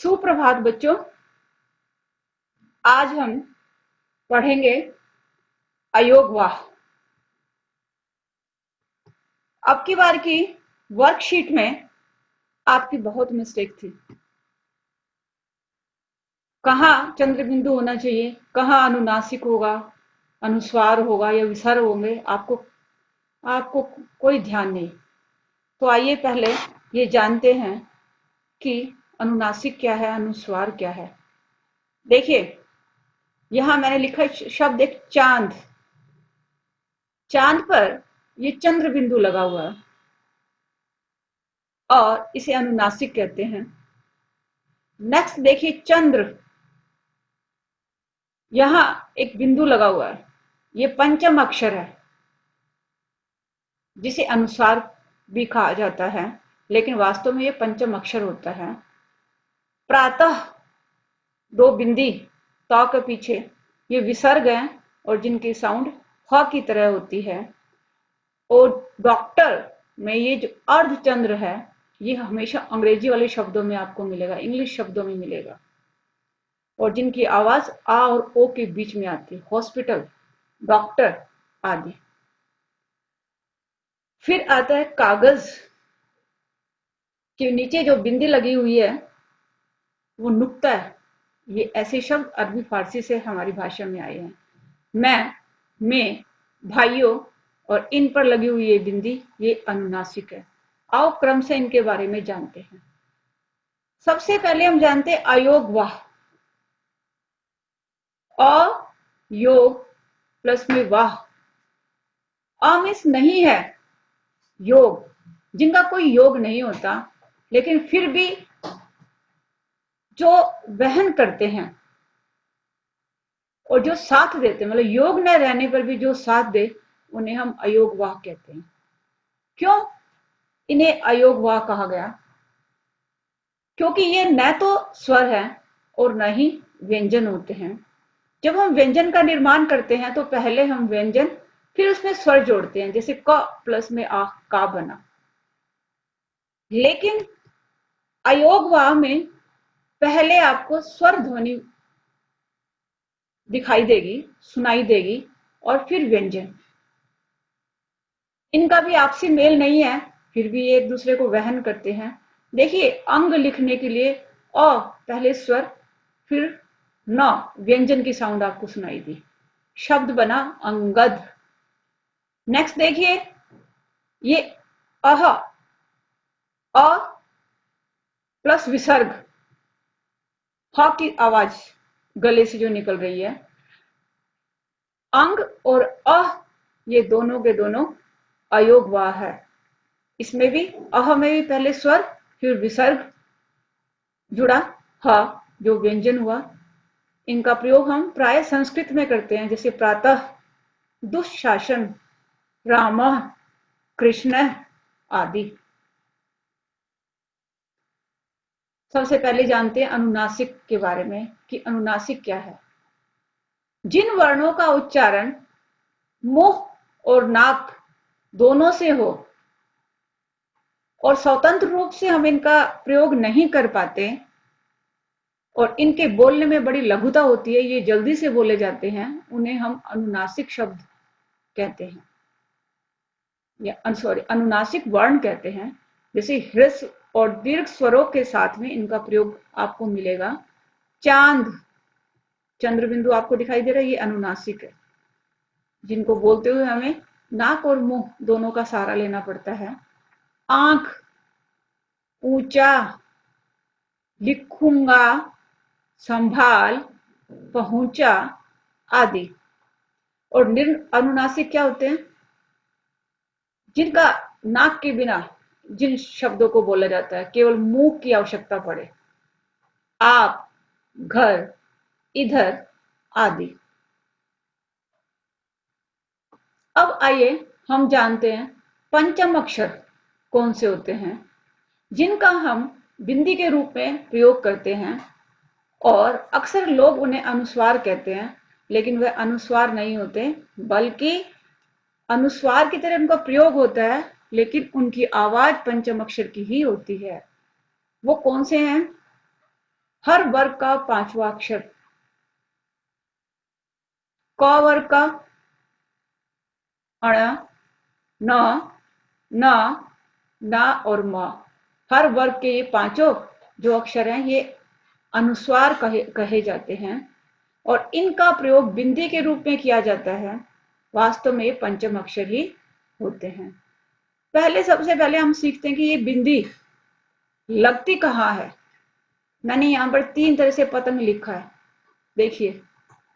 सुप्रभात बच्चों। आज हम पढ़ेंगे अयोगवाह। अब की बार की वर्कशीट में आपकी बहुत मिस्टेक थी। कहाँ चंद्र बिंदु होना चाहिए, कहाँ अनुनासिक होगा, अनुस्वार होगा या विसर्ग होंगे, आपको आपको कोई ध्यान नहीं। तो आइए पहले ये जानते हैं कि अनुनासिक क्या है, अनुस्वार क्या है। देखिए, यहां मैंने लिखा शब्द एक चांद। चांद पर ये चंद्र बिंदु लगा हुआ है और इसे अनुनासिक कहते हैं। नेक्स्ट देखिए, चंद्र, यहां एक बिंदु लगा हुआ है, ये पंचम अक्षर है जिसे अनुस्वार भी कहा जाता है, लेकिन वास्तव में ये पंचम अक्षर होता है। प्रातः दो बिंदी त के पीछे ये विसर्ग है और जिनकी साउंड ह की तरह होती है। और डॉक्टर में ये जो अर्धचंद्र है, ये हमेशा अंग्रेजी वाले शब्दों में आपको मिलेगा, इंग्लिश शब्दों में मिलेगा, और जिनकी आवाज आ और ओ के बीच में आती है, हॉस्पिटल, डॉक्टर आदि। फिर आता है कागज के नीचे जो बिंदी लगी हुई है वो नुक्ता है। ये ऐसे शब्द अरबी फारसी से हमारी भाषा में आए हैं। मैं, में, भाइयों और इन पर लगी हुई ये बिंदी, ये अनुनासिक है। आओ क्रम से इनके बारे में जानते हैं। सबसे पहले हम जानते हैं अयोगवाह। अ योग प्लस में वाह। अ मीन्स नहीं है, योग, जिनका कोई योग नहीं होता लेकिन फिर भी जो वहन करते हैं और जो साथ देते हैं, मतलब योग न रहने पर भी जो साथ दे, उन्हें हम अयोगवाह कहते हैं। क्यों इन्हें अयोगवाह कहा गया? क्योंकि ये न तो स्वर है और न ही व्यंजन होते हैं। जब हम व्यंजन का निर्माण करते हैं तो पहले हम व्यंजन, फिर उसमें स्वर जोड़ते हैं, जैसे क प्लस में आ, का बना। लेकिन अयोगवाह में पहले आपको स्वर ध्वनि दिखाई देगी, सुनाई देगी, और फिर व्यंजन। इनका भी आपसी मेल नहीं है, फिर भी ये एक दूसरे को वहन करते हैं। देखिए, अंग लिखने के लिए अ पहले स्वर, फिर न व्यंजन की साउंड आपको सुनाई दी, शब्द बना अंगद। नेक्स्ट देखिए, ये अह, अ प्लस विसर्ग, ह की आवाज गले से जो निकल रही है। अंग और अह, ये दोनों के दोनों अयोगवाह है। इसमें भी अह में भी पहले स्वर, फिर विसर्ग जुड़ा, ह जो व्यंजन हुआ। इनका प्रयोग हम प्राय संस्कृत में करते हैं, जैसे प्रातः, दुशासन, रामः, कृष्ण आदि। सबसे पहले जानते हैं अनुनासिक के बारे में कि अनुनासिक क्या है। जिन वर्णों का उच्चारण मुंह और नाक दोनों से हो और स्वतंत्र रूप से हम इनका प्रयोग नहीं कर पाते और इनके बोलने में बड़ी लघुता होती है, ये जल्दी से बोले जाते हैं, उन्हें हम अनुनासिक शब्द कहते हैं, या सॉरी अनुनासिक वर्ण कहते हैं। जैसे ह्रस्व और दीर्घ स्वरों के साथ में इनका प्रयोग आपको मिलेगा। चांद, चंद्र बिंदु आपको दिखाई दे रहा है, ये अनुनासिक है, जिनको बोलते हुए हमें नाक और मुंह दोनों का सहारा लेना पड़ता है। आंख, ऊंचा, लिखूंगा, संभाल, पहुंचा आदि। और अनुनासिक क्या होते हैं? जिनका नाक के बिना जिन शब्दों को बोला जाता है, केवल मुंह की आवश्यकता पड़े, आप, घर, इधर आदि। अब आइए हम जानते हैं पंचम अक्षर कौन से होते हैं, जिनका हम बिंदी के रूप में प्रयोग करते हैं, और अक्सर लोग उन्हें अनुस्वार कहते हैं, लेकिन वह अनुस्वार नहीं होते, बल्कि अनुस्वार की तरह उनका प्रयोग होता है, लेकिन उनकी आवाज पंचम अक्षर की ही होती है। वो कौन से हैं? हर वर्ग का पांचवा अक्षर। क वर्ग का अण, न, न, ना और म। हर वर्ग के ये पांचों जो अक्षर हैं ये अनुस्वार कहे जाते हैं और इनका प्रयोग बिंदी के रूप में किया जाता है। वास्तव में ये पंचम अक्षर ही होते हैं। सबसे पहले हम सीखते हैं कि ये बिंदी लगती कहाँ है। मैंने यहां पर 3 तरह से पतंग लिखा है। देखिए,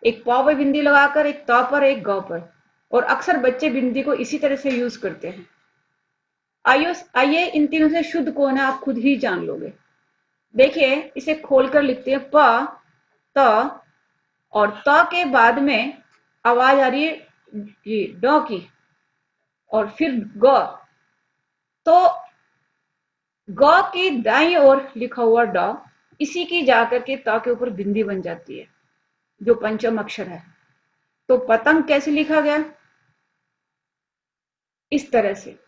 एक प पर बिंदी लगाकर, एक त पर, एक ग पर। और अक्सर बच्चे बिंदी को इसी तरह से यूज करते हैं। आइए इन तीनों से शुद्ध कौन है आप खुद ही जान लोगे। देखिए, इसे खोलकर लिखते हैं प, त और त के बाद में आवाज आ रही है ये ड की और फिर ग। तो ग की दाईं ओर लिखा हुआ ड, इसी की जाकर के त के ऊपर बिंदी बन जाती है जो पंचम अक्षर है। तो पतंग कैसे लिखा गया? इस तरह से।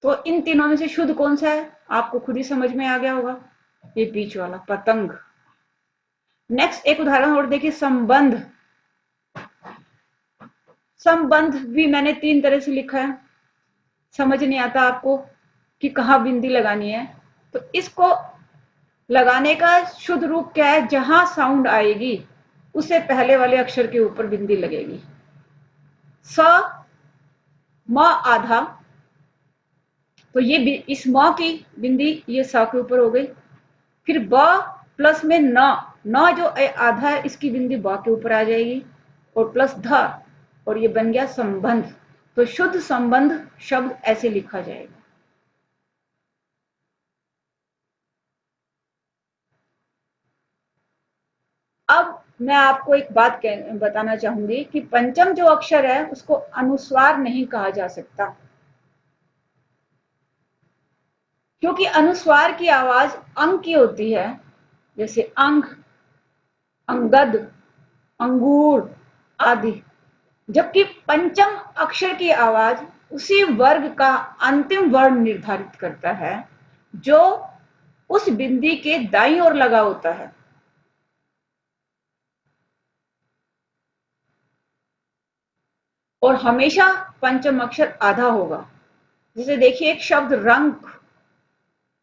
तो इन तीनों में से शुद्ध कौन सा है आपको खुद ही समझ में आ गया होगा, ये बीच वाला पतंग। नेक्स्ट एक उदाहरण और देखिए, संबंध। संबंध भी मैंने 3 तरह से लिखा है। समझ नहीं आता आपको कि कहाँ बिंदी लगानी है, तो इसको लगाने का शुद्ध रूप क्या है? जहां साउंड आएगी उससे पहले वाले अक्षर के ऊपर बिंदी लगेगी। स, म आधा, तो ये इस म की बिंदी ये स के ऊपर हो गई। फिर ब प्लस में न जो आधा है इसकी बिंदी ब के ऊपर आ जाएगी और प्लस ध, और ये बन गया संबंध। तो शुद्ध संबंध शब्द ऐसे लिखा जाएगा। अब मैं आपको एक बात बताना चाहूंगी कि पंचम जो अक्षर है उसको अनुस्वार नहीं कहा जा सकता, क्योंकि अनुस्वार की आवाज अंग की होती है, जैसे अंग, अंगद, अंगूर आदि। जबकि पंचम अक्षर की आवाज उसी वर्ग का अंतिम वर्ण निर्धारित करता है जो उस बिंदी के दाईं ओर लगा होता है। और हमेशा पंचम अक्षर आधा होगा। जैसे देखिए, एक शब्द रंग,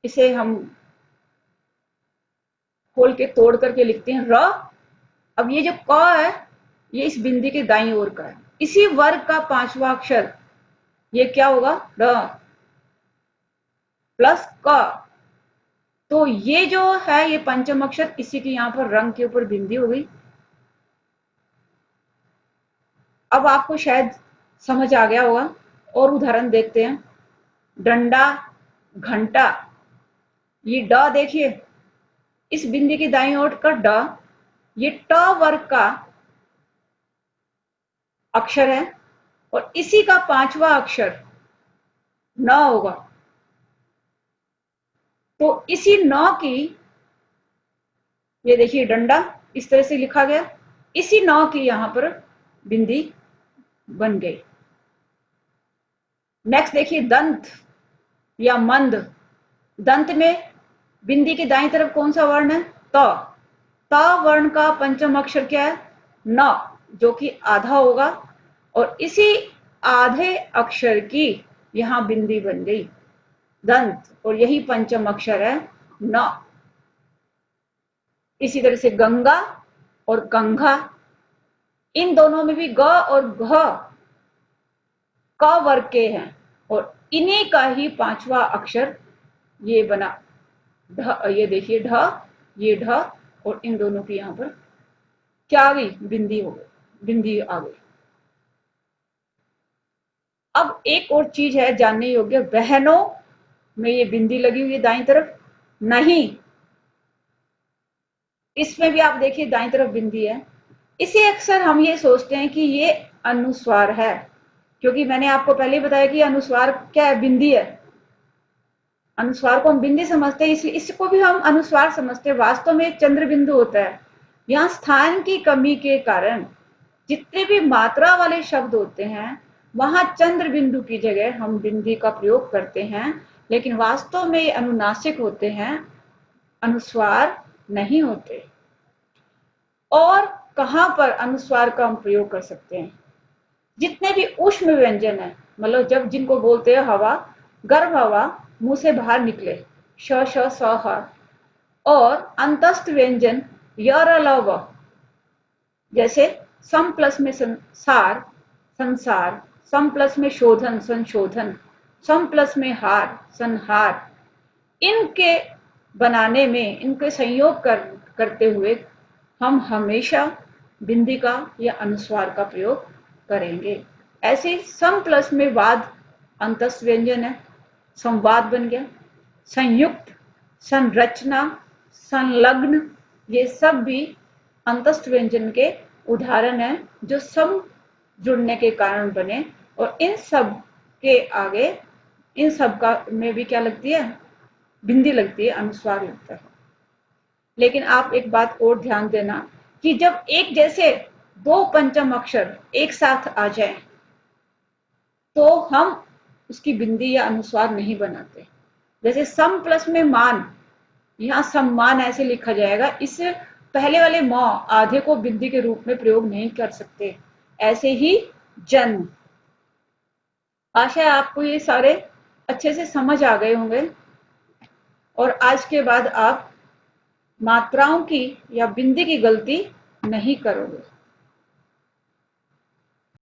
इसे हम खोल के तोड़ करके लिखते हैं र। अब ये जो क है ये इस बिंदी के दाईं ओर का है। इसी वर्ग का पांचवा अक्षर ये क्या होगा? ड प्लस क। तो ये जो है ये पंचम अक्षर, इसी की यहां पर रंग के ऊपर बिंदी हो गई। अब आपको शायद समझ आ गया होगा। और उदाहरण देखते हैं। डंडा, घंटा, ये ड देखिए, इस बिंदी की दाईं ओर का ड, ये ट वर्ग का अक्षर है और इसी का पांचवा अक्षर न होगा। तो इसी न की, ये देखिए डंडा इस तरह से लिखा गया, इसी न की यहां पर बिंदी बन गई। नेक्स्ट देखिए, दंत या मंद। दंत में बिंदी की दाईं तरफ कौन सा वर्ण है? त। त वर्ण का पंचम अक्षर क्या है? न, जो कि आधा होगा और इसी आधे अक्षर की यहां बिंदी बन गई, दंत, और यही पंचम अक्षर है न। इसी तरह से गंगा और गंगा, इन दोनों में भी ग और घ क वर्ग के हैं और इन्हीं का ही पांचवा अक्षर ये बना ढ। ये देखिए ढ, ये ढ, और इन दोनों की यहां पर क्या आ गई? बिंदी हो गई, बिंदी आ गई। अब एक और चीज है जानने योग्य, बहनों में ये बिंदी लगी हुई है दाईं तरफ नहीं, इसमें भी आप देखिए दाईं तरफ बिंदी है। इसे अक्सर हम ये सोचते हैं कि ये अनुस्वार है, क्योंकि मैंने आपको पहले ही बताया कि अनुस्वार क्या है? बिंदी है। अनुस्वार को हम बिंदी समझते हैं, इसलिए इसको भी हम अनुस्वार समझते हैं। वास्तव में एक चंद्र बिंदु होता है। यहाँ स्थान की कमी के कारण जितने भी मात्रा वाले शब्द होते हैं वहां चंद्र बिंदु की जगह हम बिंदी का प्रयोग करते हैं, लेकिन वास्तव में ये अनुनासिक होते हैं, अनुस्वार नहीं होते। और कहाँ पर अनुस्वार का हम प्रयोग कर सकते हैं? जितने भी ऊष्म व्यंजन है, मतलब जब जिनको बोलते हैं हवा, गर्भ हवा मुंह से बाहर निकले, श श स ह, और अंतस्थ व्यंजन य र ल व, जैसे सम प्लस में संसार संसार, सम प्लस में शोधन संशोधन, सम प्लस में हार संहार, इनके बनाने में, इनके संयोग करते हुए हम हमेशा बिंदी का या अनुस्वार का प्रयोग करेंगे। ऐसे सम प्लस में वाद अंतस्थ व्यंजन है, संवाद बन गया। संयुक्त, संरचना, संलग्न, ये सब भी अंतस्थ व्यंजन के उदाहरण हैं जो सम जुड़ने के कारण बने। और इन सब के आगे, इन सब का में भी क्या लगती है? बिंदी लगती है, अनुस्वार लगता है। लेकिन आप एक बात और ध्यान देना कि जब एक जैसे दो पंचम अक्षर एक साथ आ जाए तो हम उसकी बिंदी या अनुस्वार नहीं बनाते। जैसे सम प्लस में मान, यहाँ सम्मान ऐसे लिखा जाएगा, इस पहले वाले म आधे को बिंदी के रूप में प्रयोग नहीं कर सकते। ऐसे ही जन्म। आशा है आपको ये सारे अच्छे से समझ आ गए होंगे और आज के बाद आप मात्राओं की या बिंदी की गलती नहीं करोगे।